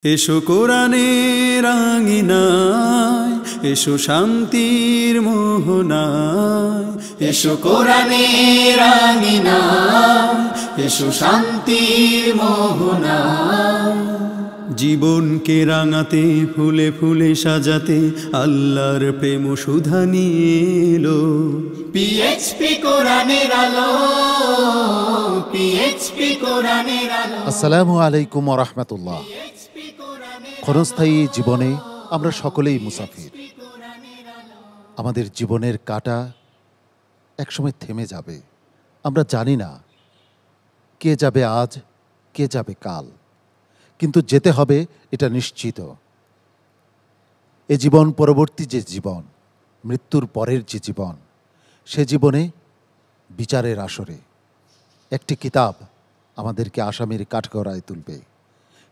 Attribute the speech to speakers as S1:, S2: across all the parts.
S1: এসো কোরআনের আঙিনায়, এসো শান্তির মোহনায়। এসো কোরআনের আঙিনায়, এসো শান্তির মোহনায়। জীবনকে রাঙাতে, ফুলে ফুলে সাজাতে আল্লাহর প্রেম সুধা নিয়ে এলো পিএইচপি কোরআনের আলো, পিএইচপি কোরআনের আলো।
S2: আসসালামু আলাইকুম ওয়া রাহমাতুল্লাহ। ক্ষণস্থায়ী জীবনে আমরা সকলেই মুসাফির। আমাদের জীবনের কাঁটা একসময় থেমে যাবে। আমরা জানি না কে যাবে আজ, কে যাবে কাল, কিন্তু যেতে হবে এটা নিশ্চিত। এ জীবন পরবর্তী যে জীবন, মৃত্যুর পরের যে জীবন, সে জীবনে বিচারের আসরে একটি কিতাব আমাদেরকে আসামির কাঠগড়ায় তুলবে।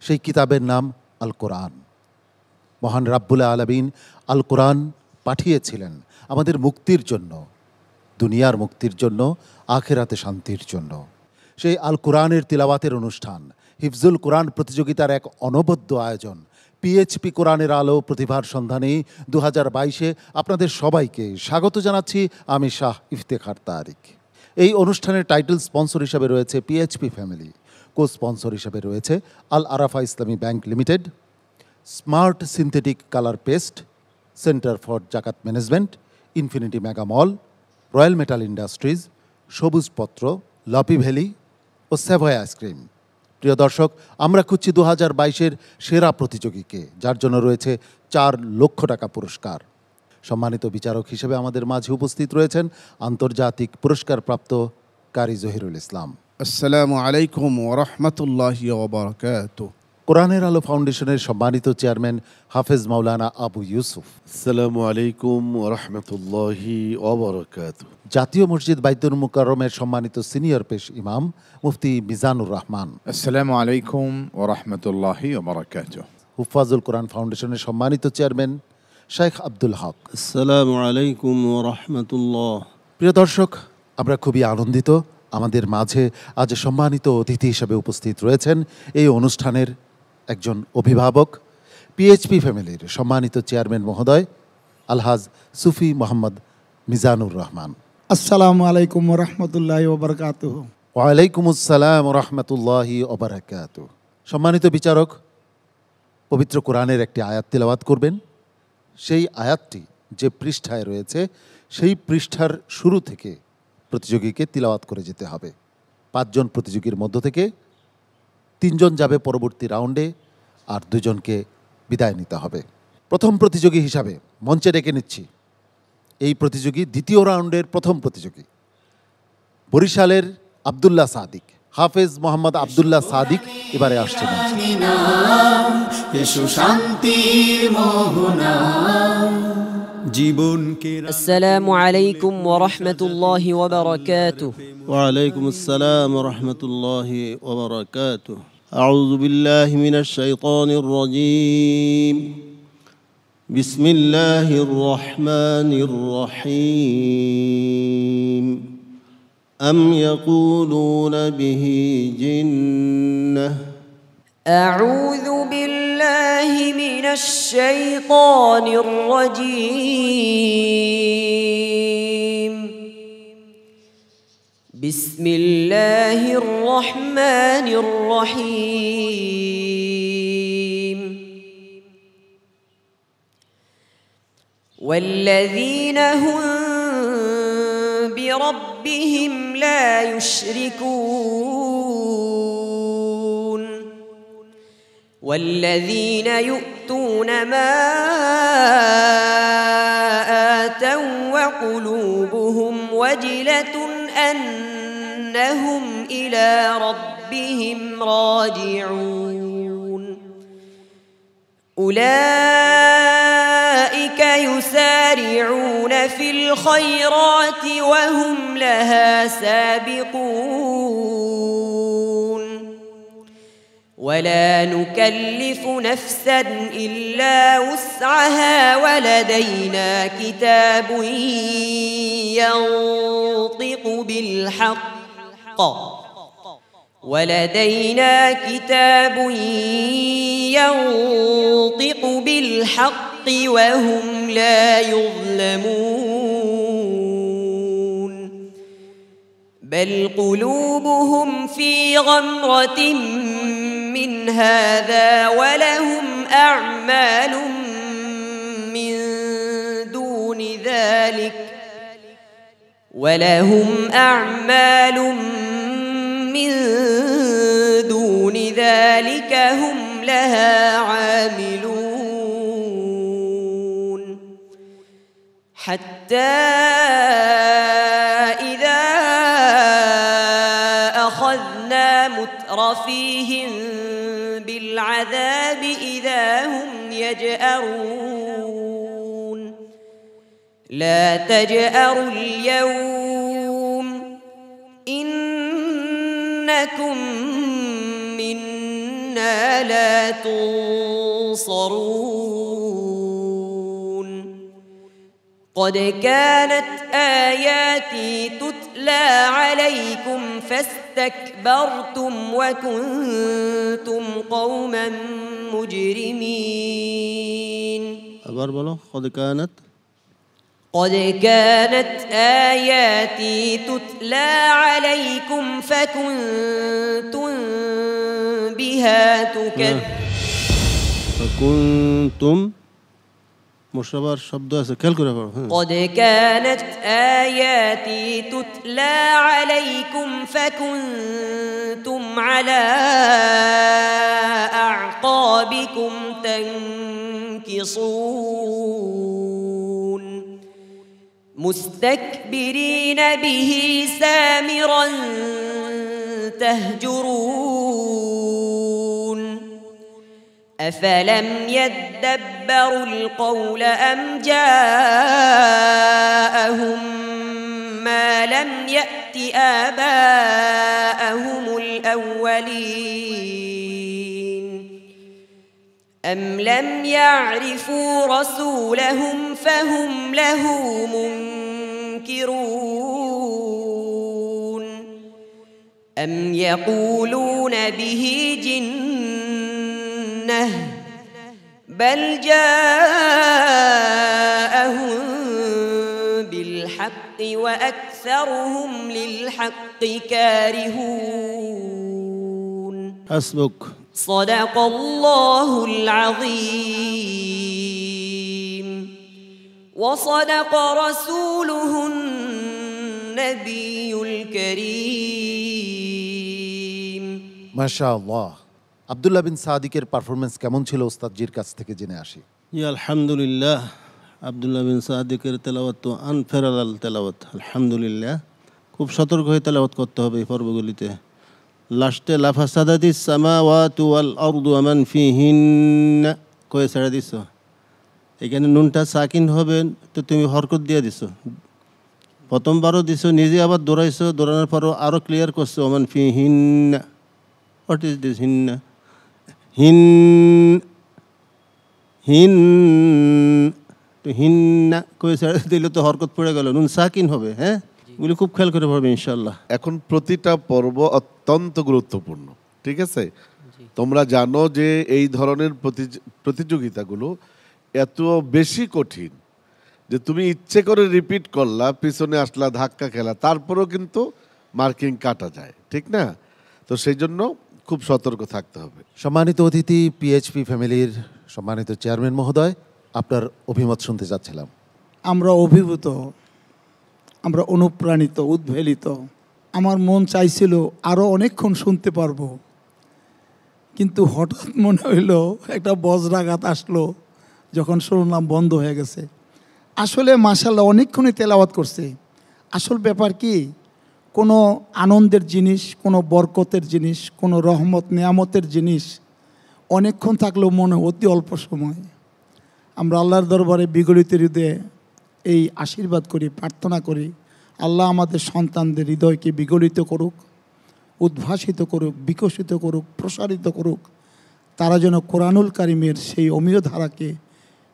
S2: সেই কিতাবের নাম আল কোরআন। মহান রাব্বুল আলামিন আল কোরআন পাঠিয়েছিলেন আমাদের মুক্তির জন্য, দুনিয়ার মুক্তির জন্য, আখিরাতে শান্তির জন্য। সেই আল কোরআনের তিলাওয়াতের অনুষ্ঠান, হিফজুল কোরআন প্রতিযোগিতার এক অনবদ্য আয়োজন পিএইচপি কোরআনের আলো প্রতিভার সন্ধানে 2022-এ আপনাদের সবাইকে স্বাগত জানাচ্ছি। আমি শাহ ইফতেখার তারিক। এই অনুষ্ঠানের টাইটেল স্পন্সর হিসাবে রয়েছে পিএইচপি ফ্যামিলি, কো স্পন্সর হিসাবে রয়েছে Al Arafah Islami bank limited, smart synthetic colour paste, centre for Zakat management, infinity mega mall, royal metal industries, Sabuj Patra, লপি ভ্যালি ও সেভয় আইসক্রিম। প্রিয় দর্শক, আমরা খুঁজছি 2022-এর সেরা প্রতিযোগীকে, যার জন্য রয়েছে 4 লক্ষ টাকা পুরস্কার। সম্মানিত বিচারক হিসেবে আমাদের মাঝে উপস্থিত রয়েছেন আন্তর্জাতিক পুরস্কারপ্রাপ্ত কারি জহিরুল ইসলাম।
S3: আসসালামু আলাইকুম ওয়া রাহমাতুল্লাহি ওয়া বারাকাতুহু।
S2: কোরআনের আলো ফাউন্ডেশনের সম্মানিত চেয়ারম্যান হাফেজ মাওলানা আবু ইউসুফ।
S4: আসসালামু আলাইকুম ওয়া রাহমাতুল্লাহি ওয়া বারাকাতুহু।
S2: জাতীয় মসজিদ বাইতুল মুকাররমের সম্মানিত সিনিয়র পেশ ইমাম মুফতি মিজানুর রহমান।
S5: আসসালামু আলাইকুম ওয়া রাহমাতুল্লাহি ওয়া বারাকাতুহু।
S2: হুফাজুল কোরআন ফাউন্ডেশনের সম্মানিত চেয়ারম্যান শেখ আব্দুল হক।
S6: আসসালামু আলাইকুম ওয়া রাহমাতুল্লাহ।
S2: প্রিয় দর্শক, আমরা খুবই আনন্দিত আমাদের মাঝে আজ সম্মানিত অতিথি হিসেবে উপস্থিত রয়েছেন এই অনুষ্ঠানের একজন অভিভাবক, পিএইচপি ফ্যামিলির সম্মানিত চেয়ারম্যান মহোদয় আলহাজ সুফি মোহাম্মদ মিজানুর রহমান।
S7: আসসালামু আলাইকুম ওয়া রাহমাতুল্লাহি ওয়া বারাকাতুহু।
S2: ওয়ালাইকুম আসসালাম ওয়া রাহমাতুল্লাহি ওয়া বারাকাতুহু। সম্মানিত বিচারক, পবিত্র কোরআনের একটি আয়াত তিলাওয়াত করবেন। সেই আয়াতটি যে পৃষ্ঠায় রয়েছে, সেই পৃষ্ঠার শুরু থেকে প্রতিযোগীকে তিলাওয়াত করে যেতে হবে। 5 জন প্রতিযোগীর মধ্য থেকে 3 জন যাবে পরবর্তী রাউন্ডে, আর 2 জনকে বিদায় নিতে হবে। প্রথম প্রতিযোগী হিসাবে মঞ্চে ডেকে নিচ্ছি এই প্রতিযোগী, দ্বিতীয় রাউন্ডের প্রথম প্রতিযোগী বরিশালের আব্দুল্লাহ সাদিক, হাফেজ মোহাম্মদ আব্দুল্লাহ সাদিক এবারে আসছে মঞ্চে।
S1: এসো শান্তির মোহনায় জীবনকে।
S6: আসসালামু আলাইকুম ওয়া রাহমাতুল্লাহি ওয়া বারাকাতুহু।
S8: ওয়া আলাইকুম আসসালাম ওয়া রাহমাতুল্লাহি ওয়া বারাকাতুহু। আউযু বিল্লাহি মিনাশ শাইতানির রাজীম। বিসমিল্লাহির রহমানির রহিম। আম ইয়াকুলুনা বিহি জিন্নাহ।
S6: আউযু বিল্লাহি মিনাশ শাইতানির রাজীম। বিসমিল্লাহির রহমানির রহিম। والذين هم بربهم لا يشركون والذين يؤتون ما آتوا وقلوبهم وجلة أنهم إلى ربهم راجعون أولئك يسارعون في الخيرات وهم لها سابقون ولا نكلف نفسا إلا وسعها ولدينا كتاب ينطق بالحق ولدينا كتاب ينطق بالحق وهم لا يظلمون بل قلوبهم في غمرة من هذا ولهم أعمال من دون ذلك هم لها عاملون حتى إذا أخذنا مترفيهم بالعذاب إذا هم يجأرون لا تجأروا اليوم إنكم منا لا تنصرون قد كانت آياتي تتلى عليكم فاستكبرتم وكنتم قوما مجرمين
S8: আবার বলো
S6: قد كانت آياتي تتلى عليكم فكنتم بها
S8: فكنتم مشابه শব্দ আছে খেয়াল করে পড়ো
S6: قد كانت آياتي تتلى عليكم فكنتم على أعقابكم تنكصون مستكبرين به سامرا تهجرون أفلم يدبروا القول أم جاءهم ما لم يأت آباءهم الأولين أم لم يعرفوا رسولهم فهم له منكرون أم يقولون به جنة بل جاءهم بالحق وأكثرهم للحق كارهون
S8: حسبك
S6: صدق الله العظيم وصدق رسوله النبي الكريم
S2: মাশাআল্লাহ। আব্দুল্লাহ বিন সাদিকের পারফরমেন্স কেমন ছিল ওস্তাদজির কাছ থেকে জেনে আসি।
S8: জি আলহামদুলিল্লাহ, আব্দুল্লাহ বিন সাদিকের তেলাওয়াত তো আনফেরাল তেলাওয়াত। আলহামদুলিল্লাহ, খুব সতর্ক হয়ে তেলাওয়াত করতে হবে এই পর্বগুলিতে। লাস্টে লাফাসাদাতিস সামাওয়াতু ওয়াল আরদু ওয়া মান ফিহিন্না কয়ে ছেড়ে দিছ। এখানে নুনটা সাকিন হবে তো তুমি হরকত দিয়ে দিছো। প্রথমবারও দিছো, নিজে আবার দৌড়াইছো, দৌড়ানোর পরও আরও ক্লিয়ার করছো ওয়া মান ফিহিন্না। হোয়াট ইজ দিস হিন্না? হিন হিন তো হিন্না কয়ে ছেড়ে দিলে তো হরকত পড়ে গেল, নুন সাকিন হবে। হ্যাঁ, এগুলি খুব খেয়াল করে পড়বে ইনশাল্লাহ।
S4: এখন প্রতিটা পর্ব অত্যন্ত গুরুত্বপূর্ণ, ঠিক আছে? তোমরা জানো যে এই ধরনের প্রতিযোগিতাগুলো এত বেশি কঠিন যে তুমি ইচ্ছে করে রিপিট করলা, পিছনে আসলা, ধাক্কা খেলা, তারপরেও কিন্তু মার্কিং কাটা যায়, ঠিক না? তো সেই জন্য খুব সতর্ক থাকতে হবে।
S2: সম্মানিত অতিথি, পিএইচপি ফ্যামিলির সম্মানিত চেয়ারম্যান মহোদয়, আপনার অভিমত শুনতে চাচ্ছিলাম।
S7: আমরা অভিভূত, আমরা অনুপ্রাণিত, উদ্বেলিত। আমার মন চাইছিল আরও অনেকক্ষণ শুনতে পারবো, কিন্তু হঠাৎ মনে হইল একটা বজ্রাঘাত আসলো যখন শুনলাম বন্ধ হয়ে গেছে। আসলে মাশাআল্লাহ অনেকক্ষণই তেলাওয়াত করছে। আসল ব্যাপার কি, কোনো আনন্দের জিনিস, কোনো বরকতের জিনিস, কোনো রহমত নেয়ামতের জিনিস অনেকক্ষণ থাকলেও মনে অতি অল্প সময়। আমরা আল্লাহর দরবারে বিগলিত হৃদয়ে এই আশীর্বাদ করি, প্রার্থনা করি, আল্লাহ আমাদের সন্তানদের হৃদয়কে বিগলিত করুক, উদ্ভাসিত করুক, বিকশিত করুক, প্রসারিত করুক। তারা যেন কোরআনুল কারিমের সেই অমীয় ধারাকে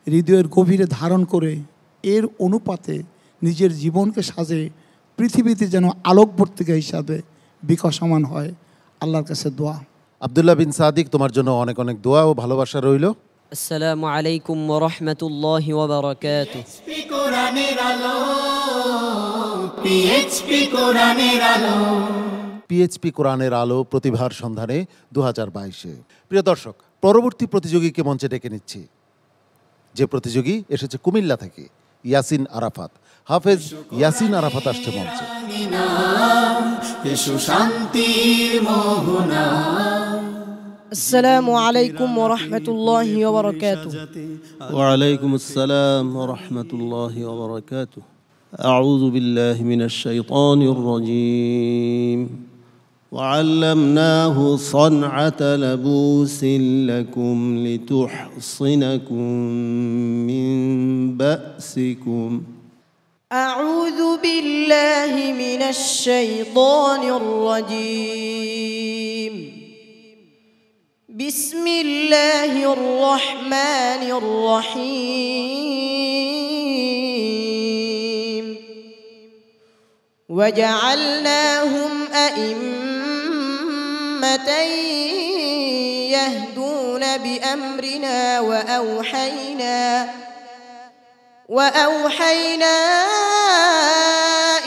S7: হৃদয়ের গভীরে ধারণ করে এর অনুপাতে নিজের জীবনকে সাজে পৃথিবীতে যেন আলোকবর্তিকা হিসাবে বিকশমান হয়। আল্লাহর কাছে দোয়া।
S2: আব্দুল্লাহ বিন সাদিক, তোমার জন্য অনেক অনেক দোয়া ও ভালোবাসা রইল।
S6: السلام عليكم ورحمة الله وبركاته
S1: কোরআনের আলো, পিএইচপি কোরআনের আলো।
S2: পিএইচপি কোরআনের আলো প্রতিভার সন্ধানে 2022-এ। প্রিয় দর্শক, পরবর্তী প্রতিযোগীকে মঞ্চে ডেকে নিচ্ছি। যে প্রতিযোগী এসেছে কুমিল্লা থেকে, ইয়াসিন আরাফাত। হাফেজ ইয়াসিন আরাফাত আসছে মঞ্চে।
S1: এসো শান্তির মোহনা।
S6: السلام عليكم ورحمة الله وبركاته
S8: وعليكم السلام ورحمة الله وبركاته. أعوذ بالله من الشيطان الرجيم. وعلمناه صنعة لبوس لكم لتحصنكم من بأسكم.
S6: أعوذ بالله من الشيطان الرجيم. بسم الله الرحمن الرحيم. وجعلناهم أئمة يهدون بأمرنا وأوحينا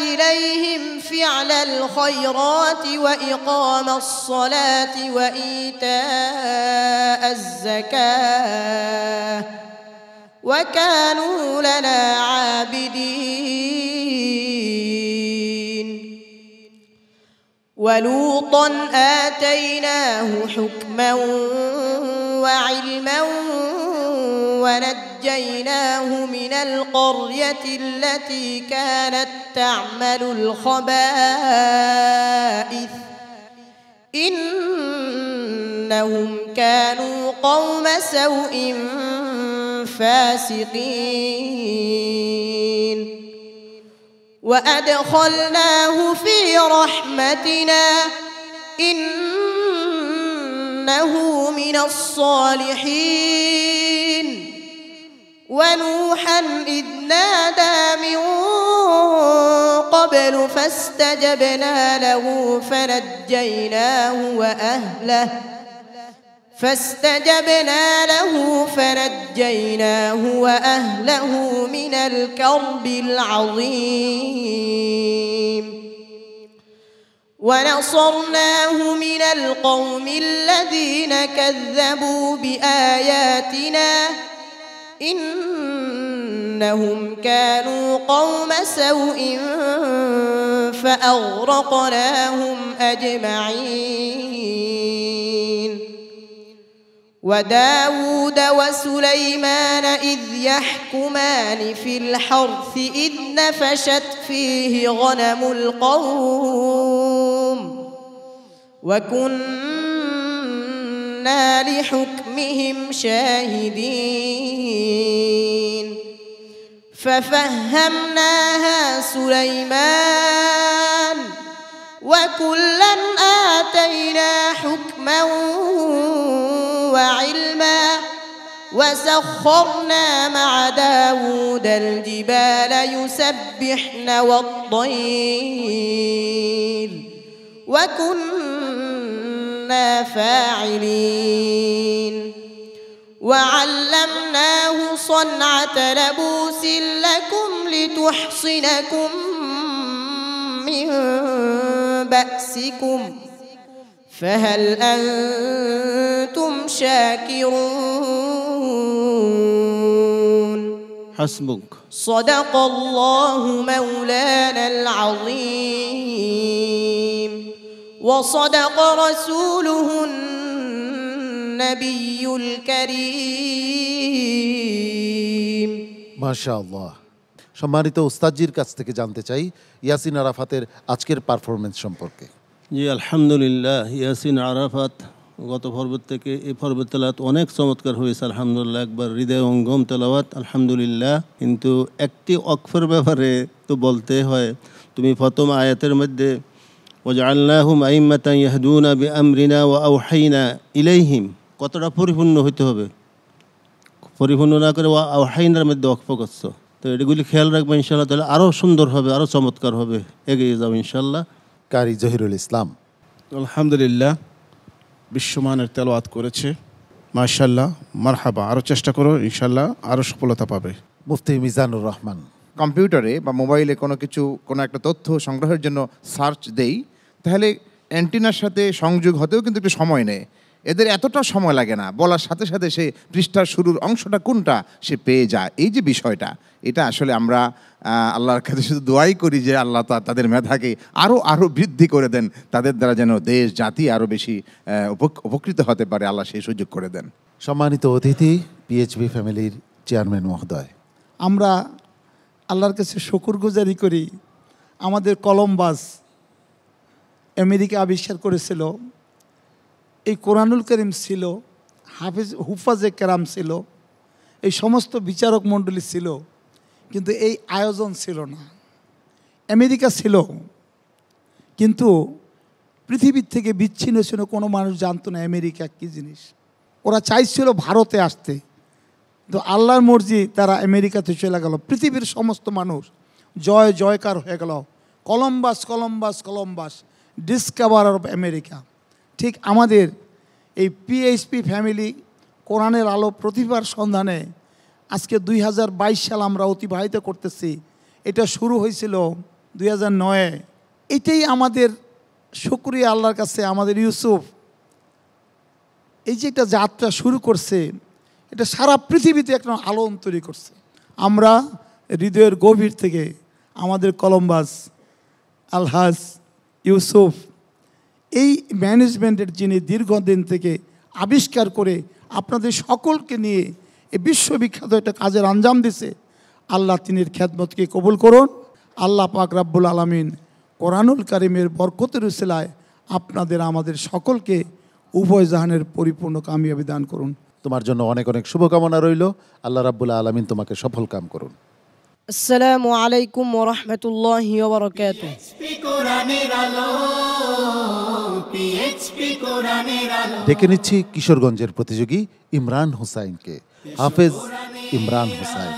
S6: إليهم فعل الخيرات وإقام الصلاة وإيتاء الزكاة وكانوا لنا عابدين. ولوطا آتيناه حكما وعلما ونجيناه من القرية التي كانت تعمل الخبائث إنهم كانوا قوم سوء فاسقين. وأدخلناه في رحمتنا إنه من الصالحين. ونوحا إذ نادى من قبل فاستجبنا له فنجيناه وأهله من الكرب العظيم. ونصرناه من القوم الذين كذبوا بآياتنا إنهم كانوا قوم سوء فأغرقناهم أجمعين. وداود وسليمان إذ يحكمان في الحرث إذ نفشت فيه غنم القوم وكنا لحكمهم شاهدين. ففهمناها سليمان وكلا آتينا حكما وعلما وسخرنا مع داود الجبال يسبحن والطير وكنا فاعلين. وعلمناه صنعة لبوس لكم لتحصنكم من بأسكم فهل أنتم شاكرون.
S8: حسبك.
S6: صدق الله مولانا العظيم وصدق رسوله النبي الكريم.
S2: মাশাআল্লাহ। সম্মানিত উস্তাদজির কাছ থেকে জানতে চাই ইয়াসিন আরাফাতের আজকের পারফরমেন্স সম্পর্কে।
S8: জি আলহামদুলিল্লাহ, ইয়াসিন আরাফাত গত পর্ব থেকে এই পর্বের তেলাওয়াত অনেক চমৎকার হয়েছে আলহামদুলিল্লাহ, একবার হৃদয় অঙ্গম তেলাওয়াত আলহামদুলিল্লাহ। কিন্তু একটি অক্ষর ব্যাপারে তো বলতে হয়, তুমি প্রথম আয়াতের মধ্যে ওয়াজআলনাহুম আইম্মাতান ইয়াহদুনা বিআমরিনা ওয়া আওহাইনা ইলাইহিম, কতটা পরিপূর্ণ হইতে হবে, পরিপূর্ণ না করে ওয়া আওহাইনার মধ্যে অক্ষ করছো। তো এগুলি খেয়াল রাখবে ইনশাআল্লাহ, তাহলে আরও সুন্দর হবে, আরও চমৎকার হবে, এগিয়ে যাও ইনশাআল্লাহ।
S2: কারি জহিরুল ইসলাম।
S3: আলহামদুলিল্লাহ, বিশ্বমানের তেলাওয়াত করেছে, মাশাআল্লাহ, মারহাবা। আরও চেষ্টা করো, ইনশাআল্লাহ আরও সফলতা পাবে।
S2: মুফতি মিজানুর রহমান।
S9: কম্পিউটারে বা মোবাইলে কোনো একটা তথ্য সংগ্রহের জন্য সার্চ দেই, তাহলে অ্যান্টিনার সাথে সংযোগ হতেও কিন্তু একটু সময় নেয়। এদের এতটা সময় লাগে না, বলার সাথে সাথে সে পৃষ্ঠার শুরুর অংশটা কোনটা সে পেয়ে যায়। এই যে বিষয়টা, এটা আসলে আমরা আল্লাহর কাছে শুধু দোয়াই করি যে আল্লাহ তাদের মেধাকে আরও বৃদ্ধি করে দেন, তাদের দ্বারা যেন দেশ জাতি আরও বেশি উপকৃত হতে পারে, আল্লাহ সেই সুযোগ করে দেন।
S2: সম্মানিত অতিথি, পিএইচবি ফ্যামিলির চেয়ারম্যান মহোদয়।
S7: আমরা আল্লাহর কাছে শুকরগুজারি করি, আমাদের কলম্বাস আমেরিকা আবিষ্কার করেছিল, এই কোরআনুল করিম ছিল, হুফাজে কেরাম ছিল, এই সমস্ত বিচারক মণ্ডলী ছিল, কিন্তু এই আয়োজন ছিল না। আমেরিকা ছিল, কিন্তু পৃথিবীর থেকে বিচ্ছিন্ন ছিল, কোনো মানুষ জানতো না আমেরিকা কী জিনিস। ওরা চাইছিল ভারতে আসতে, তো আল্লাহর মর্জি তারা আমেরিকাতে চলে গেল। পৃথিবীর সমস্ত মানুষ জয়কার হয়ে গেল, Columbus Columbus Columbus, discoverer of America. ঠিক আমাদের এই পিএইচপি ফ্যামিলি কোরআনের আলো প্রতিভার সন্ধানে আজকে 2022 সাল আমরা অতিবাহিত করতেছি। এটা শুরু হয়েছিল 2009-এ। এটাই আমাদের শুকরিয়া আল্লাহর কাছে। আমাদের ইউসুফ এই যে একটা যাত্রা শুরু করছে, এটা সারা পৃথিবীতে একটা আলোড়ন তৈরি করছে। আমরা হৃদয়ের গভীর থেকে আমাদের কলম্বাস আলহাজ ইউসুফ, এই ম্যানেজমেন্টের যিনি দীর্ঘদিন থেকে আবিষ্কার করে আপনাদের সকলকে নিয়ে এই বিশ্ববিখ্যাত একটা কাজের আঞ্জাম দিছে, আল্লাহ তিনির খেদমতকে কবুল করুন। আল্লাহ পাক রাব্বুল আলামিন কোরআনুল কারিমের বরকতের উসিলায় আপনাদের আমাদের সকলকে উভয় জাহানের পরিপূর্ণ কামিয়াবি দান করুন।
S2: তোমার জন্য অনেক অনেক শুভকামনা রইল। আল্লাহ রাব্বুল আলামিন তোমাকে সফল কাম করুন।
S6: আসসালামু আলাইকুম ওয়া রাহমাতুল্লাহি ওয়া বারাকাতুহু।
S1: কোরআনের আলো, পিএইচপি কোরআনের আলো।
S2: ডেকে নিচ্ছি কিশোরগঞ্জের প্রতিযোগী ইমরান হুসাইনকে। হাফেজ ইমরান হুসাইন।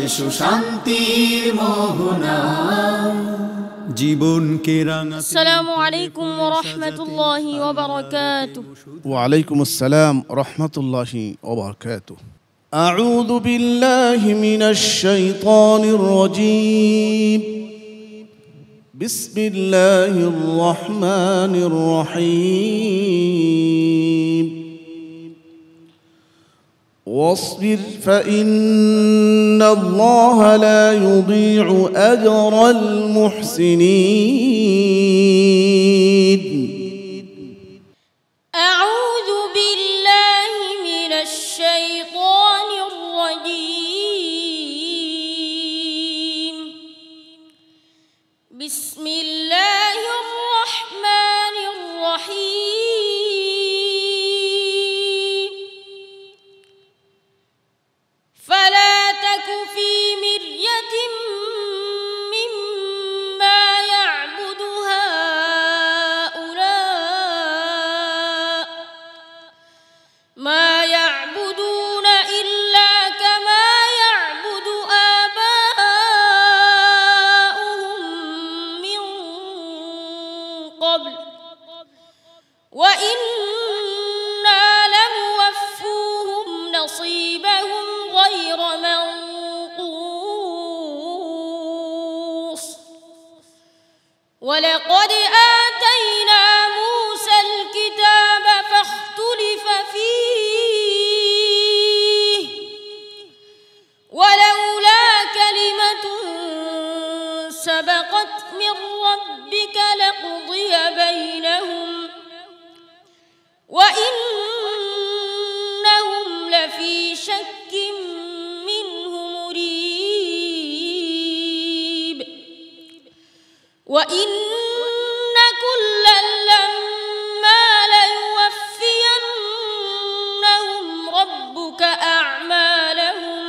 S1: এসো শান্তির মোহনা, জীবনকে রাঙা।
S6: আসসালামু আলাইকুম ওয়া রাহমাতুল্লাহি ওয়া বারাকাতুহু।
S3: ওয়ালাইকুম আসসালাম রহমতুল্লাহি ওয়া বারাকাতুহু। أعوذ بالله من الشيطان الرجيم. بسم الله الرحمن الرحيم. واصبر فإن الله لا يضيع أجر المحسنين.
S6: أعوذ بالله من الشيطان الرجيم. بسم الله الرحمن الرحيم. فلا تك في مرية مما يعبد هؤلاء، ما يعبدون إلا كما يعبد آباؤهم من قبل، وإنا لموفوهم نصيبهم غير منقوص. ولقد آتينا موسى الكتاب فاختلف فيه، ولولا كلمة سبقت من ربك لقضي بينهم وإنهم لفي شك منه مريب. وإن كلا لما ليوفينهم ربك أعمالهم،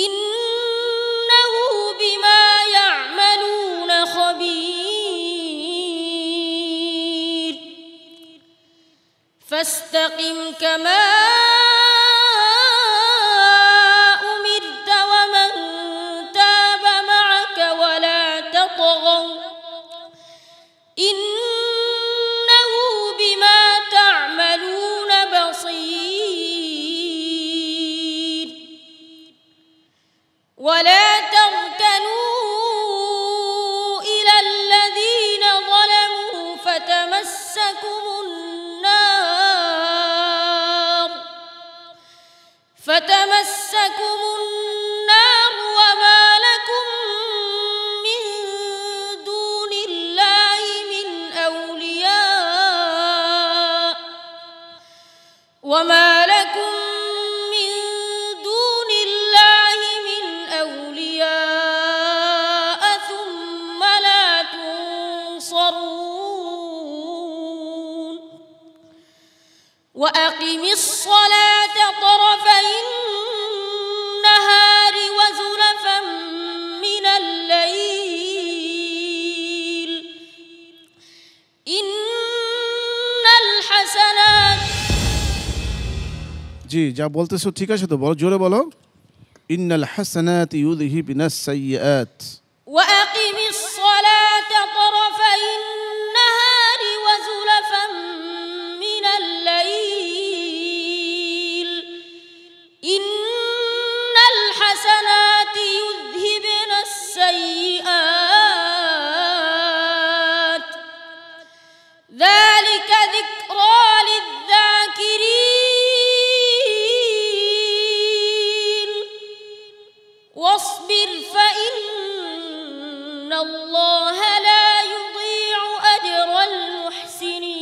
S6: إنه بما يعملون خبير. فاستقم كما أمرت ومن تاب معك ولا تطغوا
S10: فتمسكم النار وما لكم من دون الله من أولياء وما لكم من دون الله من أولياء ثم لا تنصرون وأقم الصلاة طرفي النهار وزلفا من الليل إن الحسنات
S3: জি যা বলতেছো ঠিক আছে তো বলো, জোরে বলো। ইন্নাল হাসানাতি ইউযহিবনাস সাইয়্যাত
S10: وأقم الصلاة طرفي النهار وزلفا من الليل إن الحسنات يذهبن السيئات ذلك ذكرى للذاكرين واصبر فإن الله لا يضيع أجر المحسنين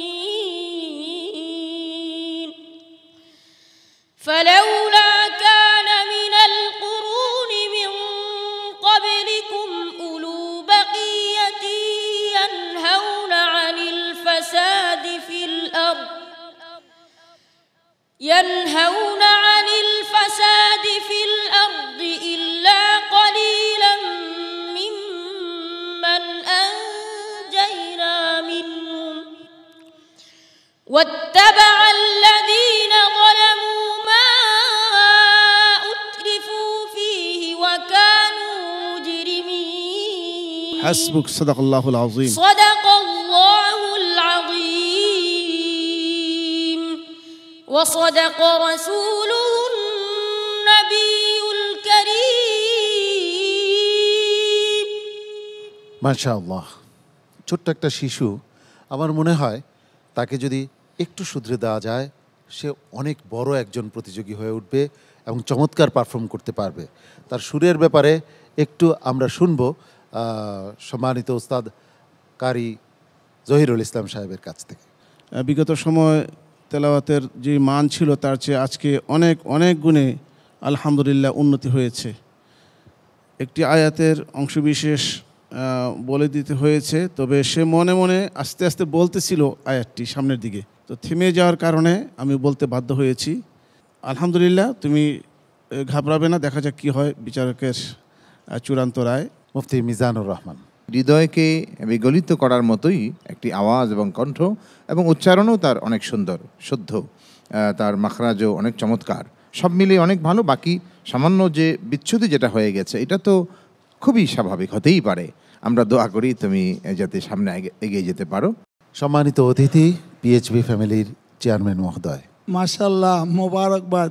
S10: فلولا كان من القرون من قبلكم أولو بقية ينهون عن الفساد في الأرض إلا قليلا ممن أنجينا منهم واتبع الذين ظلموا ما أترفوا فيه وكانوا مجرمين
S3: হাসবুক সাদাকাল্লাহুল আযীম।
S10: صدق الله العظيم وصدق رسوله النبي الكريم
S2: মাশাআল্লাহ। ছোট্ট একটা শিশু, আমার মনে হয় তাকে যদি একটু শুধরে দেওয়া যায় সে অনেক বড় একজন প্রতিযোগী হয়ে উঠবে এবং চমৎকার পারফর্ম করতে পারবে। তার সুরের ব্যাপারে একটু আমরা শুনবো সম্মানিত উস্তাদ কারি জহিরুল ইসলাম সাহেবের কাছ থেকে।
S3: বিগত সময় তেলাওয়াতের যে মান ছিল তার চেয়ে আজকে অনেক অনেক গুণে আলহামদুলিল্লাহ উন্নতি হয়েছে। একটি আয়াতের অংশবিশেষ বলে দিতে হয়েছে, তবে সে মনে মনে আস্তে আস্তে বলতেছিল আয়াতটি সামনের দিকে, তো থেমে যাওয়ার কারণে আমি বলতে বাধ্য হয়েছি। আলহামদুলিল্লাহ, তুমি ঘাবড়াবে না, দেখা যাক কী হয় বিচারকের চূড়ান্ত রায়।
S2: মুফতি মিজানুর রহমান।
S9: হৃদয়কে বিগলিত করার মতোই একটি আওয়াজ এবং কণ্ঠ, এবং উচ্চারণও তার অনেক সুন্দর শুদ্ধ, তার মাখরাজও অনেক চমৎকার, সব মিলিয়ে অনেক ভালো। বাকি সামান্য যে বিচ্ছুতি যেটা হয়ে গেছে এটা তো খুবই স্বাভাবিক, হতেই পারে। আমরা দোয়া করি তুমি যাতে সামনে এগিয়ে যেতে পারো।
S2: সম্মানিত অতিথি পিএইচপি ফ্যামিলির চেয়ারম্যান মহোদয়।
S7: মাশাআল্লাহ, মোবারকবাদ।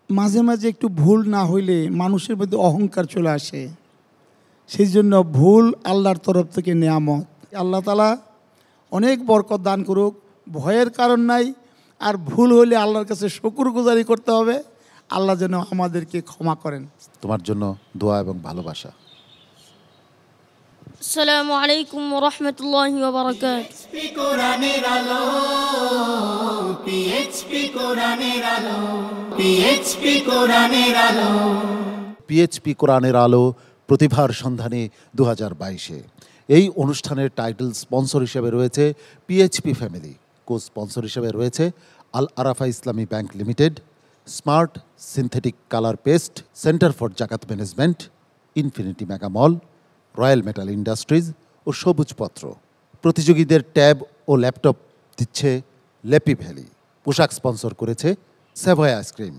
S7: মাঝে মাঝে একটু ভুল না হইলে মানুষের মধ্যে অহংকার চলে আসে, সেই জন্য ভুল আল্লাহর তরফ থেকে নেয়ামত। আল্লাহ তাআলা অনেক বরকত দান করুক, ভয়ের কারণ নাই। আর ভুল হলে আল্লাহর কাছে শুকরগুজারি করতে হবে, আল্লাহ যেন আমাদেরকে ক্ষমা করেন।
S2: তোমার জন্য দোয়া এবং ভালোবাসা।
S10: আসসালামু আলাইকুম ওয়া রাহমাতুল্লাহি ওয়া বারাকাতুহু।
S1: পিএইচপি কোরআনের আলো, পিএইচপি কোরআনের আলো, পিএইচপি কোরআনের আলো।
S2: পিএইচপি কোরআনের আলো প্রতিভার সন্ধানে 2022-এ এই অনুষ্ঠানের টাইটেল স্পন্সর হিসেবে রয়েছে পিএইচপি ফ্যামিলি, কো স্পন্সর হিসেবে রয়েছে Al Arafah Islami bank limited, smart synthetic colour paste, centre for Zakat management, infinity mega mall, royal metal industries ও সবুজপত্র। প্রতিযোগীদের ট্যাব ও ল্যাপটপ দিচ্ছে লেপি ভ্যালি। পোশাক স্পন্সর করেছে সেভয় আইসক্রিম।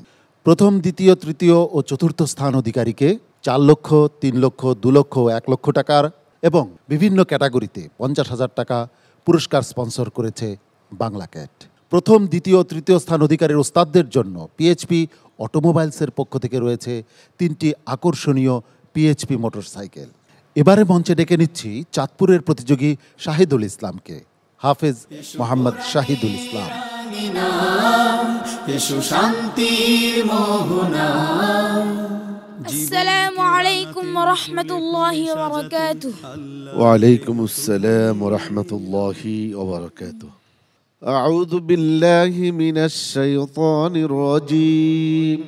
S2: প্রথম, দ্বিতীয়, তৃতীয় ও চতুর্থ স্থান অধিকারীকে 4 লক্ষ, 3 লক্ষ, 2 লক্ষ, 1 লক্ষ টাকার এবং বিভিন্ন ক্যাটাগরিতে 50,000 টাকা পুরস্কার স্পন্সর করেছে বাংলা ক্যাট। প্রথম, দ্বিতীয়, তৃতীয় স্থান অধিকারীর ওস্তাদদের জন্য পিএইচপি অটোমোবাইলসের পক্ষ থেকে রয়েছে 3টি আকর্ষণীয় পিএইচপি মোটরসাইকেল। এবারে মঞ্চে ডেকে নিচ্ছি চাঁদপুরের প্রতিযোগী শাহিদুল ইসলামকে। হাফেজ মোহাম্মদ শাহিদুল ইসলাম।
S1: মদিনা এসো শান্তির মোহনা
S10: السلام عليكم ورحمة الله وبركاته.
S4: وعليكم السلام ورحمة الله وبركاته. أعوذ بالله من الشيطان الرجيم.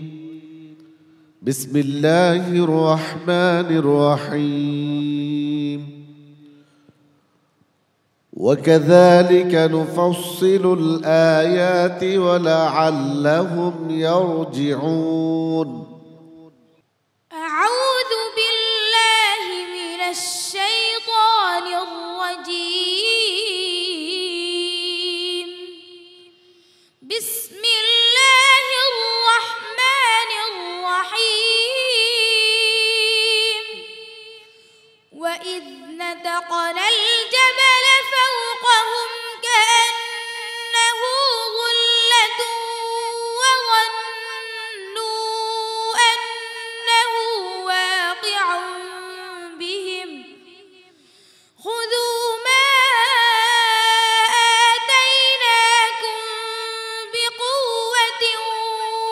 S4: بسم الله الرحمن الرحيم. وكذلك نفصل الآيات ولعلهم يرجعون.
S10: أعوذ بالله من الشيطان الرجيم. بسم الله الرحمن الرحيم. وإذ نتقنا الجبل فوقهم كأنه ظلة وظنوا أنه واقع بهم خذوا ما آتيناكم بقوة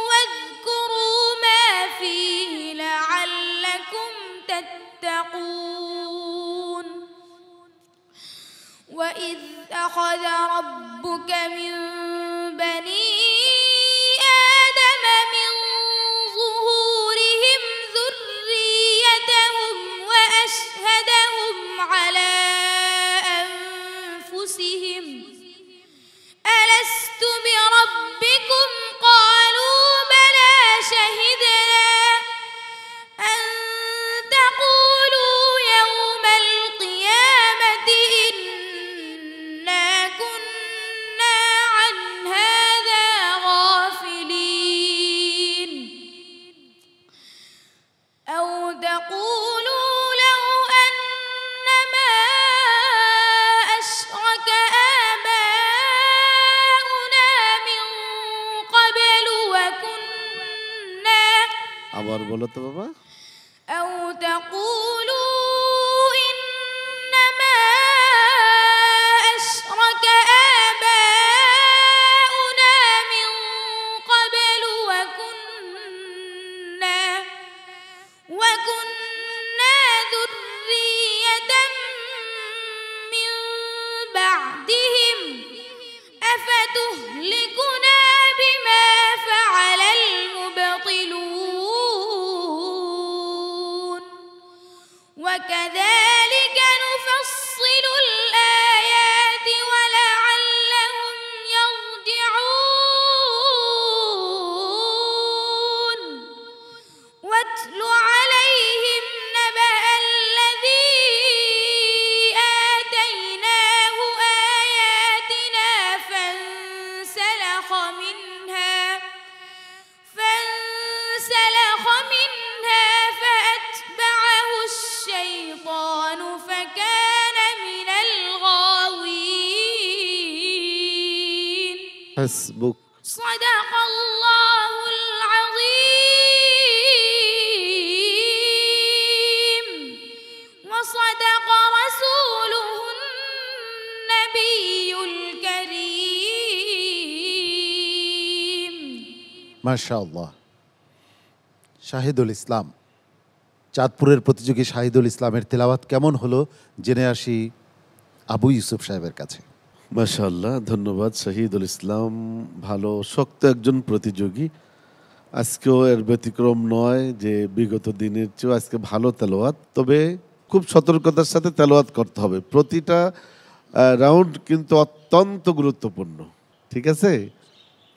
S10: واذكروا ما فيه لعلكم تتقون. وإذ أخذ ربك من بني آدم من ظهورهم ذريتهم وأشهدهم على أنفسهم ألست بربكم قالوا بلى شهدنا أن تقولوا يوم القيامة إنا كنا عن هذا غافلين. أو تقولوا لو أنما أشرك آباؤنا من قبل وكنا
S4: আবার বলো তো বাবা।
S10: أو تقولوا إنما أشرك آباؤنا من قبل وكنا ذرية من بعدهم أفتهلكنا بما فعل المبطلون. وكذلك نفصل الآيات ولعلهم يرجعون. واتل عليهم نبأ الذي آتيناه آياتنا فانسلخ منها فأتبعه الشيطان فكان من الغاوين.
S4: حسبك.
S10: صدق الله العظيم وصدق رسوله النبي الكريم.
S2: মাশাআল্লাহ। শাহিদুল ইসলাম, চাঁদপুরের প্রতিযোগী শাহিদুল ইসলামের তেলাওয়াত কেমন হলো জেনে আসি আবু ইউসুফ সাহেবের কাছে।
S4: মাশাআল্লাহ, ধন্যবাদ। শহীদুল ইসলাম ভালো শক্ত একজন প্রতিযোগী। আজকেও এর ব্যতিক্রম নয় যে বিগত দিনের চেয়েও আজকে ভালো তেলাওয়াত, তবে খুব সতর্কতার সাথে তেলাওয়াত করতে হবে। প্রতিটা রাউন্ড কিন্তু অত্যন্ত গুরুত্বপূর্ণ। ঠিক আছে,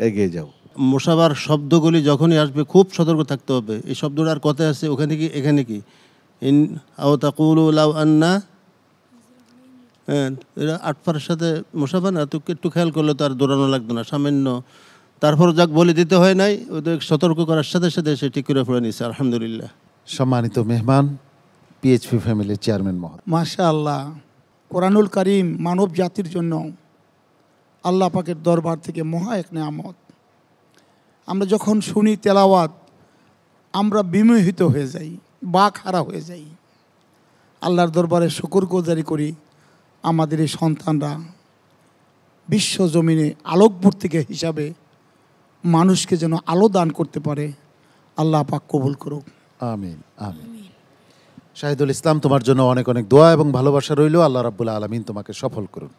S4: এগিয়ে যাও।
S8: মুসাবার শব্দগুলি যখনই আসবে খুব সতর্ক থাকতে হবে। এই শব্দটার কথায় আছে ওখানে কি এখানে কি ইন আও তাকুলু লাউ আন্না, হ্যাঁ এরা আটফার সাথে মুসাফা না, তো একটু খেয়াল করলে তো আর দৌড়ানো লাগতো না সামান্য। তারপর যাক বলে দিতে হয় নাই, ওদের সতর্ক করার সাথে সাথে সে ঠিক করে পড়ে নিচ্ছে। আলহামদুলিল্লাহ।
S2: সম্মানিত মেহমান, পিএইচপি ফ্যামিলির চেয়ারম্যান মহোদয়।
S7: মাশাআল্লাহ, কোরআনুল কারীম মানব জাতির জন্য আল্লাহ পাকের দরবার থেকে মহা এক নেয়ামত। আমরা যখন শুনি তেলাওয়াত আমরা বিমোহিত হয়ে যাই, বাক হারা হয়ে যাই। আল্লাহর দরবারে শুকরগুজারি করি আমাদের এই সন্তানরা বিশ্ব জমিনে আলোকবর্তিকা হিসাবে মানুষকে যেন আলো দান করতে পারে। আল্লাহ পাক কবুল করুক।
S2: আমিন আমিন। শাহিদুল ইসলাম, তোমার জন্য অনেক অনেক দোয়া এবং ভালোবাসা রইল। আল্লাহ রাব্বুল আলামিন তোমাকে সফল করুন।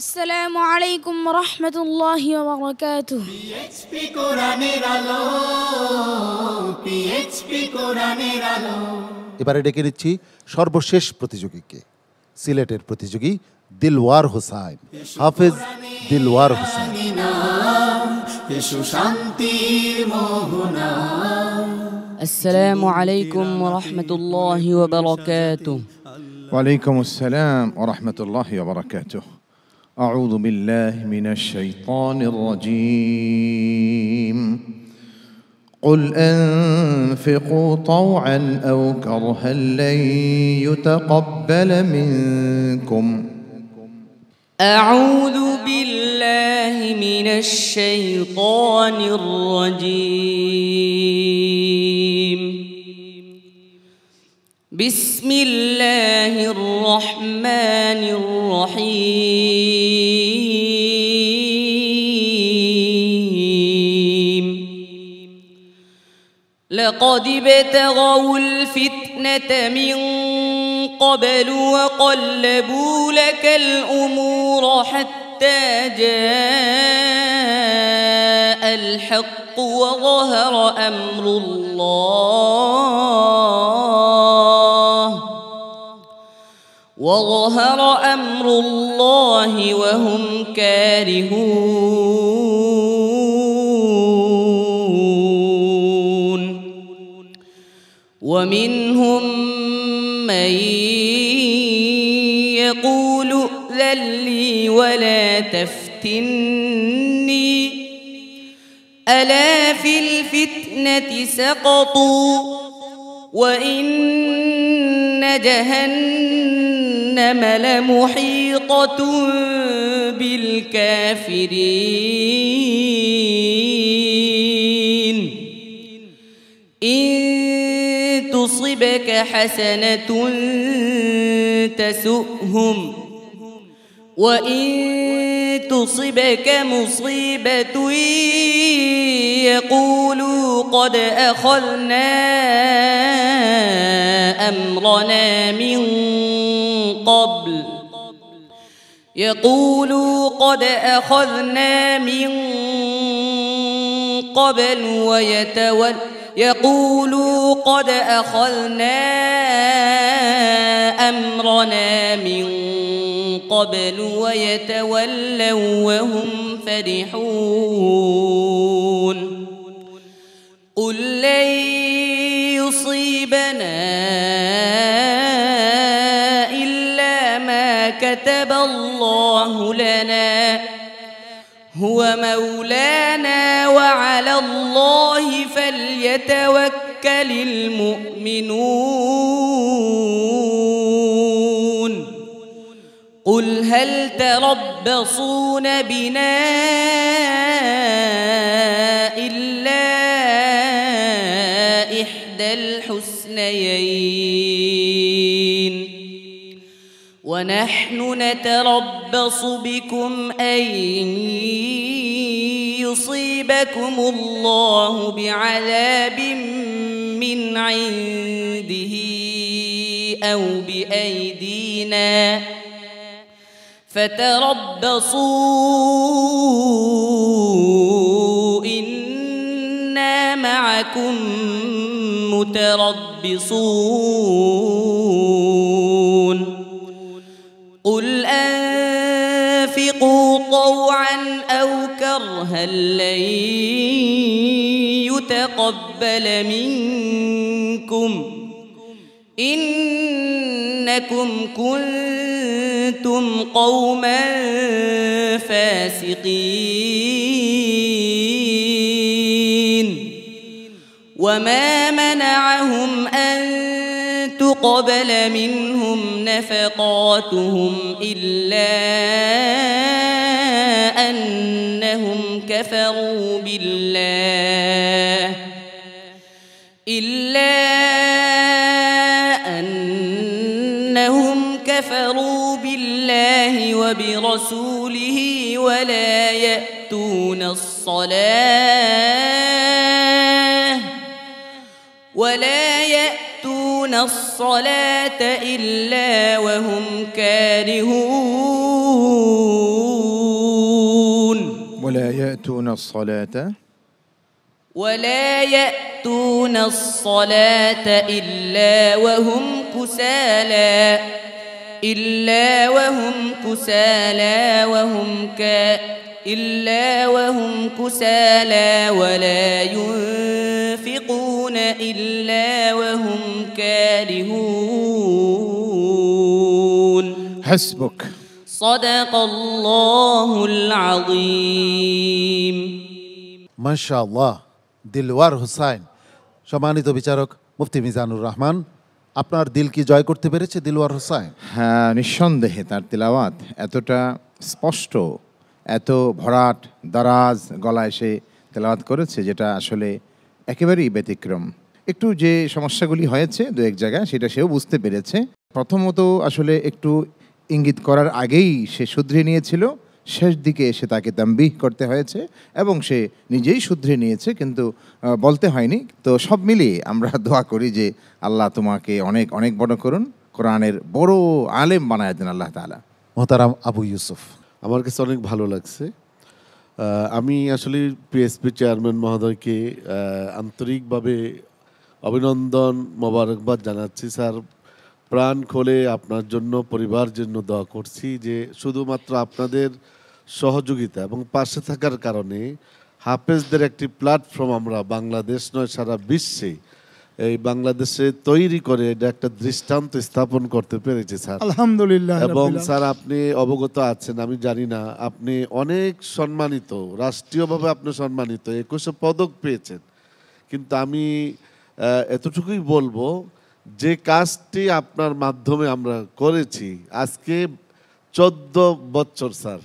S10: আসসালামু আলাইকুম ওয়া রাহমাতুল্লাহি ওয়া বারাকাতুহু।
S1: পিএইচপি কোরআনের আলো, পিএইচপি কোরআনের আলো।
S2: এবারে ডেকে নিচ্ছি সর্বশেষ প্রতিযোগীকে, সিলেটের প্রতিযোগী দিলওয়ার হোসাইন, হাফেজ দিলওয়ার হোসাইন।
S1: এসো শান্তির মোহনা।
S6: السلام عليكم ورحمة الله وبركاته.
S5: وعليكم السلام ورحمة الله وبركاته. أعوذ بالله من الشيطان الرجيم. قل أنفقوا طوعا أو كرها لن يتقبل منكم.
S6: أعوذ بالله من الشيطان الرجيم. بسم الله الرحمن الرحيم. لقد ابتغوا الفتنة من قبل وقلبوا لك الأمور حتى جاء الحق وظهر أمر الله وهم كارهون. ومنهم من يقول ائذن لي ولا تفتني ألا في الفتنة سقطوا وإن جهنم لمحيطة بالكافرين. إن تصبك حسنة تسؤهم وإن تصبك مصيبة يقولوا قد أخذنا أمرنا من قبل ويتولوا وهم فرحون. قل لن يصيبنا إلا ما كتب الله لنا هو مولانا وعلى الله فليتوكل المؤمنون. قل هل تربصون بنا إلا إحدى الحسنيين ونحن نتربص بكم أن يصيبكم الله بعذاب من عنده أو بأيدينا فتربصوا إنا معكم متربصون. قل أنفقوا طوعا أو كرها لن يتقبل منكم إنكم كنتم قوما فاسقين. وما منعهم أن تقبل منهم نفقاتهم إلا أنهم كفروا بالله وبرسوله
S10: ولا يأتون الصلاة إلا وهم كارهون
S9: ولا يأتون الصلاة
S10: إلا وهم كسالى ولا ينفقون إلا وهم كارهون
S9: حسبك
S10: صدق الله العظيم
S2: মাশাআল্লাহ। দিলওয়ার হুসাইন, সম্মানিত বিচারক মুফতি মিজানুর রহমান, আপনার দিল কি জয় করতে পেরেছে দিলওয়ার হুসাইন?
S9: হ্যাঁ, নিঃসন্দেহে তার তিলাওয়াত এতটা স্পষ্ট, এত ভরাট দারাজ গলায় সে তেলাওয়াত করেছে যেটা আসলে একেবারেই ব্যতিক্রম। একটু যে সমস্যাগুলি হয়েছে দু এক জায়গায় সেটা সেও বুঝতে পেরেছে। প্রথমত আসলে একটু ইঙ্গিত করার আগেই সে শুধরে নিয়েছিল, শেষ দিকে এসে তাকে তাম্বিহ করতে হয়েছে এবং সে নিজেই শুধরে নিয়েছে, কিন্তু বলতে হয়নি। তো সব মিলিয়ে আমরা দোয়া করি যে আল্লাহ তোমাকে অনেক অনেক বড় করুন, কোরআনের বড় আলেম বানায় দেন আল্লাহ তাআলা।
S2: মোহতারাম আবু ইউসুফ,
S4: আমার কাছে অনেক ভালো লাগছে। আমি আসলে পিএসপি চেয়ারম্যান মহোদয়কে আন্তরিকভাবে অভিনন্দন মোবারকবাদ জানাচ্ছি। স্যার, প্রাণ খোলে আপনার জন্য, পরিবার জন্য দোয়া করছি যে শুধুমাত্র আপনাদের সহযোগিতা এবং পাশে থাকার কারণে হাফেজদের একটি প্ল্যাটফর্ম আমরা বাংলাদেশ নয় সারা বিশ্বে এই বাংলাদেশে তৈরি করে এটা একটা দৃষ্টান্ত স্থাপন করতে পেরেছে স্যার,
S7: আলহামদুলিল্লাহ।
S4: এবং স্যার আপনি অবগত আছেন, আমি জানি না, আপনি অনেক সম্মানিত, রাষ্ট্রীয়ভাবে আপনি সম্মানিত, 21 পদক পেয়েছেন। কিন্তু আমি এতটুকুই বলবো যে কাজটি আপনার মাধ্যমে আমরা করেছি আজকে 14 বছর স্যার,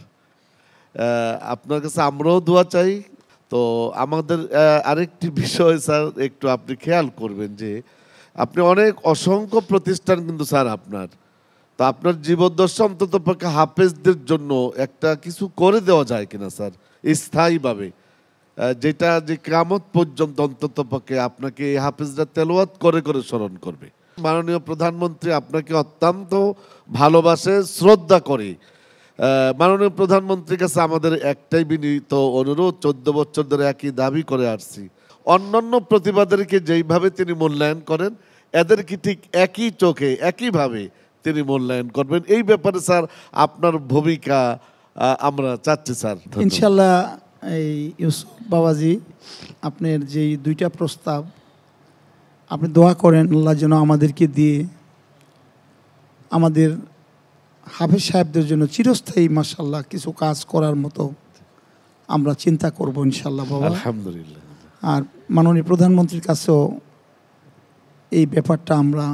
S4: আপনার কাছে আমরাও দোয়া চাই। তো আমাদের আরেকটি বিষয় স্যার একটু আপনি খেয়াল করবেন যে আপনি অনেক অসংখ্য প্রতিষ্ঠান কিন্তু স্যার আপনার, তো আপনার জীবদ্দশা অন্তত পক্ষে হাফেজদের জন্য একটা কিছু করে দেওয়া যায় কিনা স্যার স্থায়ীভাবে, যেটা যে কিয়ামত পর্যন্ত অন্তত পক্ষে আপনাকে হাফেজরা তেলাওয়াত করে করে স্মরণ করবে। মাননীয় প্রধানমন্ত্রী আপনাকে অত্যন্ত ভালোবাসে, শ্রদ্ধা করে। মাননীয় প্রধানমন্ত্রীর কাছে আমাদের একটাই বিনীত অনুরোধ, 14 বছর ধরে একই দাবি করে আসছি, অন্যান্য প্রতিবাদেরকে যেইভাবে তিনি মূল্যায়ন করেন এদেরকে ঠিক একই চোখে একইভাবে তিনি মূল্যায়ন করবেন। এই ব্যাপারে স্যার আপনার ভূমিকা আমরা চাচ্ছি স্যার।
S7: ইনশাল্লাহ এই ইউসুফ বাবাজি, আপনার যেই 2টা প্রস্তাব আপনি দোয়া করেন আল্লাহ যেন আমাদেরকে দিয়ে আমাদের হাফেজ সাহেবদের জন্য চিরস্থায়ী মাশাআল্লাহ কিছু কাজ করার মতো আমরা চিন্তা করব ইনশাল্লাহ বাবা।
S4: আলহামদুলিল্লাহ।
S7: আর মাননীয় প্রধানমন্ত্রীর কাছেও এই ব্যাপারটা আমরা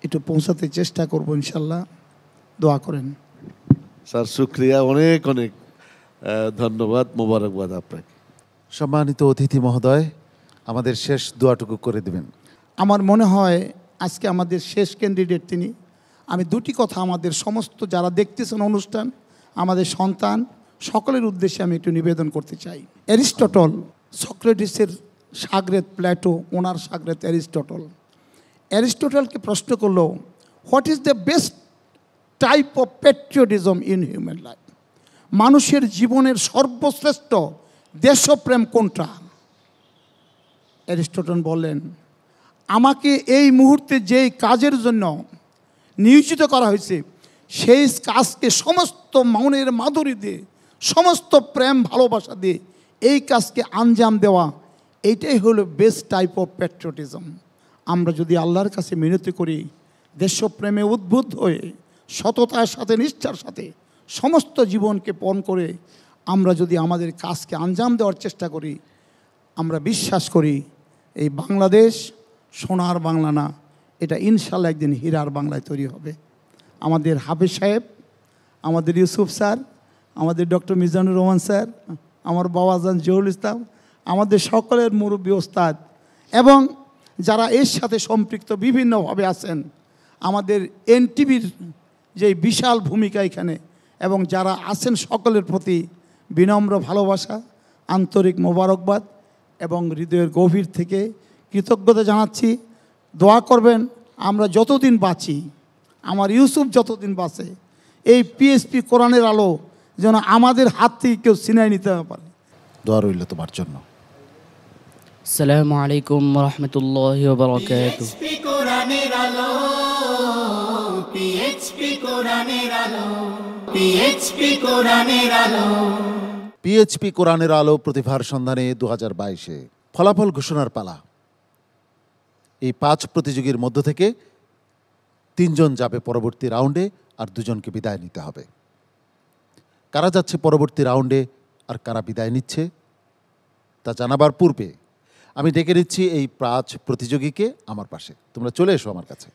S7: একটু পৌঁছাতে চেষ্টা করব ইনশাল্লাহ, দোয়া করেন
S4: স্যার। শুক্রিয়া, অনেক অনেক ধন্যবাদ, মোবারকবাদ আপনাকে।
S2: সম্মানিত অতিথি মহোদয়, আমাদের শেষ দোয়াটুকু করে দিবেন।
S7: আমার মনে হয় আজকে আমাদের শেষ ক্যান্ডিডেট তিনি। আমি 2টি কথা আমাদের সমস্ত যারা দেখতেছেন অনুষ্ঠান, আমাদের সন্তান সকলের উদ্দেশ্যে আমি একটু নিবেদন করতে চাই। অ্যারিস্টটল, সক্রেটিসের সাগরেদ প্ল্যাটো, ওনার সাগরেদ অ্যারিস্টটলকে প্রশ্ন করলো, what is the best type of patriotism in human life? মানুষের জীবনের সর্বশ্রেষ্ঠ দেশপ্রেম কোনটা? অ্যারিস্টটল বললেন, আমাকে এই মুহূর্তে যেই কাজের জন্য নিয়োজিত করা হয়েছে সেই কাজকে সমস্ত মনের মাধুরী দিয়ে, সমস্ত প্রেম ভালোবাসা দিয়ে এই কাজকে আঞ্জাম দেওয়া, এইটাই হলো বেস্ট টাইপ অফ প্যাট্রিয়টিজম। আমরা যদি আল্লাহর কাছে মিনতি করি, দেশপ্রেমে উদ্বুদ্ধ হয়ে সততার সাথে নিষ্ঠার সাথে সমস্ত জীবনকে পণ করে আমরা যদি আমাদের কাজকে আঞ্জাম দেওয়ার চেষ্টা করি, আমরা বিশ্বাস করি এই বাংলাদেশ সোনার বাংলা না, এটা ইনশাল্লাহ একদিন হীরার বাংলায় তৈরি হবে। আমাদের হাফেজ সাহেব, আমাদের ইউসুফ স্যার, আমাদের ডক্টর মিজানুর রহমান স্যার, আমার বাবাজান জহুরুল ইসলাম, আমাদের সকলের মুরব্বী ওস্তাদ এবং যারা এর সাথে সম্পৃক্ত বিভিন্নভাবে আছেন, আমাদের এনটিভির যে বিশাল ভূমিকা এখানে, এবং যারা আছেন সকলের প্রতি বিনম্র ভালোবাসা, আন্তরিক মোবারকবাদ এবং হৃদয়ের গভীর থেকে কৃতজ্ঞতা জানাচ্ছি। দোয়া করবেন আমরা যতদিন বাঁচি, আমার ইউসুফ যতদিন বাঁচে, এই পিএসপি কোরআনের আলো যেন আমাদের হাত থেকে কেউ ছিনাই নিতে না পারে।
S2: দোয়া রইল তোমার জন্য।
S6: আসসালামু আলাইকুম ওয়া রাহমাতুল্লাহি ওয়া বারাকাতুহু।
S1: পিএইচপি কোরআনের আলো, পিএইচপি কোরআনের আলো, পিএইচপি কোরআনের আলো।
S2: পিএইচপি কোরআনের আলো প্রতিভার সন্ধানে 2022-এ ফলাফল ঘোষণার পালা। এই 5 প্রতিযোগীর মধ্য থেকে 3 জন যাবে পরবর্তী রাউন্ডে, আর 2 জনকে বিদায় নিতে হবে। কারা যাচ্ছে পরবর্তী রাউন্ডে আর কারা বিদায় নিচ্ছে তা জানাবার পূর্বে আমি ডেকে নিচ্ছি এই 5 প্রতিযোগীকে আমার পাশে। তোমরা চলে এসো আমার কাছে।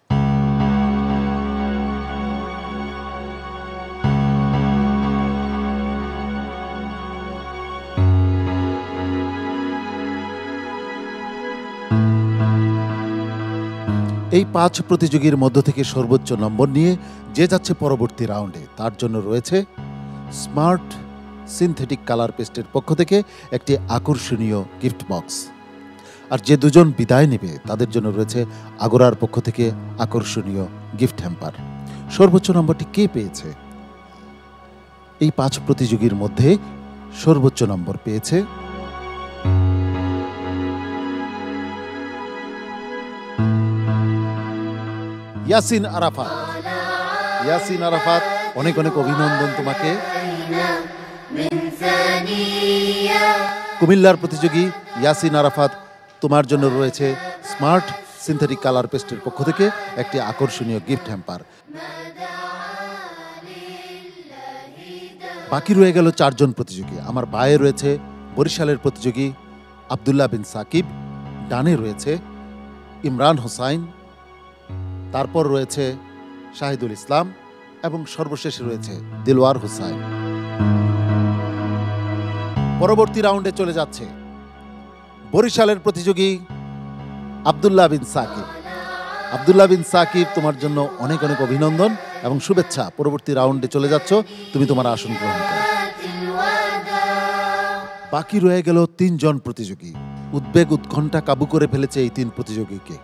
S2: এই 5 প্রতিযোগীর মধ্য থেকে সর্বোচ্চ নম্বর নিয়ে যে যাচ্ছে পরবর্তী রাউন্ডে, তার জন্য রয়েছে স্মার্ট সিনথেটিক কালার পেস্টের পক্ষ থেকে একটি আকর্ষণীয় গিফট বক্স। আর যে 2 জন বিদায় নেবে তাদের জন্য রয়েছে আগরার পক্ষ থেকে আকর্ষণীয় গিফট হ্যাম্পার। সর্বোচ্চ নম্বরটি কে পেয়েছে? এই 5 প্রতিযোগীর মধ্যে সর্বোচ্চ নম্বর পেয়েছে ইয়াসিন আরাফাত। ইয়াসিন আরাফাত, অনেক অনেক অভিনন্দন তোমাকে। কুমিল্লার প্রতিযোগী ইয়াসিন আরাফাত, তোমার জন্য রয়েছে স্মার্ট সিনথেটিক কালার পেস্টের পক্ষ থেকে একটি আকর্ষণীয় গিফট হ্যাম্পার। বাকি রয়ে গেল 4 জন প্রতিযোগী। আমার বায়ে রয়েছে বরিশালের প্রতিযোগী আব্দুল্লাহ বিন সাকিব, ডানে রয়েছে ইমরান হোসাইন, তারপর রয়েছে শাহিদুল ইসলাম এবং সর্বশেষে রয়েছে দিলওয়ার হোসাইন। পরবর্তী রাউন্ডে চলে যাচ্ছে বরিশালের প্রতিযোগী আব্দুল্লাহ বিন সাকিব। আব্দুল্লাহ বিন সাকিব, তোমার জন্য অনেক অনেক অভিনন্দন এবং শুভেচ্ছা। পরবর্তী রাউন্ডে চলে যাচ্ছ, তুমি তোমার আসন গ্রহণ করো। বাকি রয়ে গেল 3 জন প্রতিযোগী। উদ্বেগ উৎকণ্ঠা কাবু করে ফেলেছে এই 3 প্রতিযোগীকে।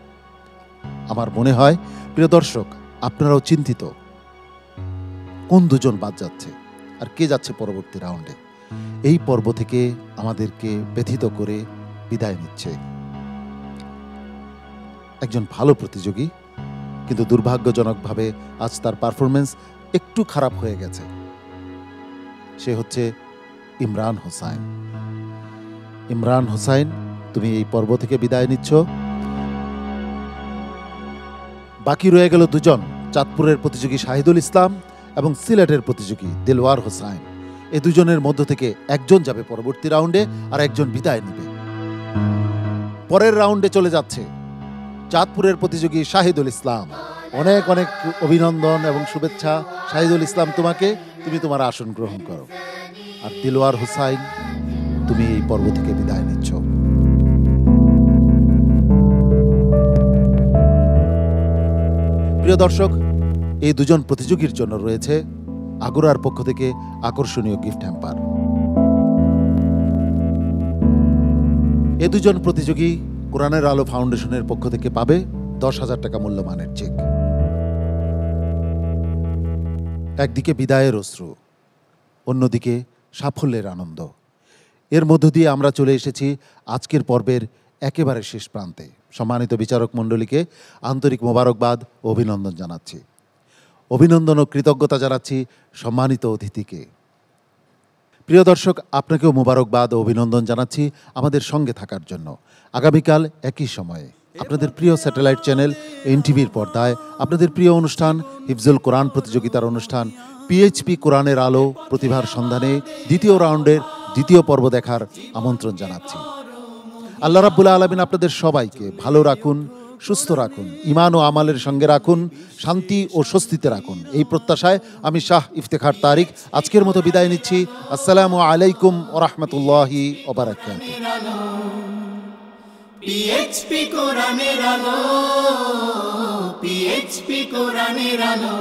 S2: আমার মনে হয় প্রিয় দর্শক, আপনারাও চিন্তিত কোন 2 জন বাদ যাচ্ছে আর কে যাচ্ছে পরবর্তী রাউন্ডে। এই পর্ব থেকে আমাদেরকে ব্যথিত করে বিদায় নিচ্ছে একজন ভালো প্রতিযোগী, কিন্তু দুর্ভাগ্যজনকভাবে আজ তার পারফরমেন্স একটু খারাপ হয়ে গেছে। সে হচ্ছে ইমরান হোসাইন। ইমরান হোসাইন, তুমি এই পর্ব থেকে বিদায় নিচ্ছ। বাকি রয়ে গেল 2 জন, চাঁদপুরের প্রতিযোগী শাহিদুল ইসলাম এবং সিলেটের প্রতিযোগী দিলওয়ার হোসাইন। এই 2 জনের মধ্য থেকে 1 জন যাবে পরবর্তী রাউন্ডে আর 1 জন বিদায় নেবে। পরের রাউন্ডে চলে যাচ্ছে চাঁদপুরের প্রতিযোগী শাহিদুল ইসলাম। অনেক অনেক অভিনন্দন এবং শুভেচ্ছা শাহিদুল ইসলাম তোমাকে, তুমি তোমার আসন গ্রহণ করো। আর দিলওয়ার হোসাইন, তুমি এই পর্ব থেকে বিদায় নিচ্ছ। প্রিয় দর্শক, এই 2 জন প্রতিযোগীর জন্য রয়েছে আগরার পক্ষ থেকে আকর্ষণীয় গিফট হ্যাম্পার। এই 2 জন প্রতিযোগী কোরআনের আলো ফাউন্ডেশনের পক্ষ থেকে পাবে 10,000 টাকা মূল্যমানের চেক। একদিকে বিদায়ের অশ্রু, অন্যদিকে সাফল্যের আনন্দ। এর মধ্য দিয়ে আমরা চলে এসেছি আজকের পর্বের একেবারে শেষ প্রান্তে। সম্মানিত বিচারক মণ্ডলীকে আন্তরিক মোবারকবাদ ও অভিনন্দন জানাচ্ছি। অভিনন্দন ও কৃতজ্ঞতা জানাচ্ছি সম্মানিত অতিথিকে। প্রিয় দর্শক, আপনাকেও মোবারকবাদ ও অভিনন্দন জানাচ্ছি আমাদের সঙ্গে থাকার জন্য। আগামীকাল একই সময়ে আপনাদের প্রিয় স্যাটেলাইট চ্যানেল এনটিভির পর্দায় আপনাদের প্রিয় অনুষ্ঠান হিফজুল কোরআন প্রতিযোগিতার অনুষ্ঠান পিএইচপি কোরআনের আলো প্রতিভার সন্ধানে 2য় রাউন্ডের 2য় পর্ব দেখার আমন্ত্রণ জানাচ্ছি। আল্লাহ রাব্বুল আলামিন আপনাদের সবাইকে ভালো রাখুন, সুস্থ রাখুন, ঈমান ও আমালের সঙ্গে রাখুন, শান্তি ও স্বস্তিতে রাখুন। এই প্রত্যাশায় আমি শাহ ইফতেখার তারিক আজকের মতো বিদায় নিচ্ছি। আসসালামু আলাইকুম ওয়া রাহমাতুল্লাহি ওয়া বারাকাতুহু।
S1: পিএইচপি কোরআনের আলো, পিএইচপি কোরআনের আলো।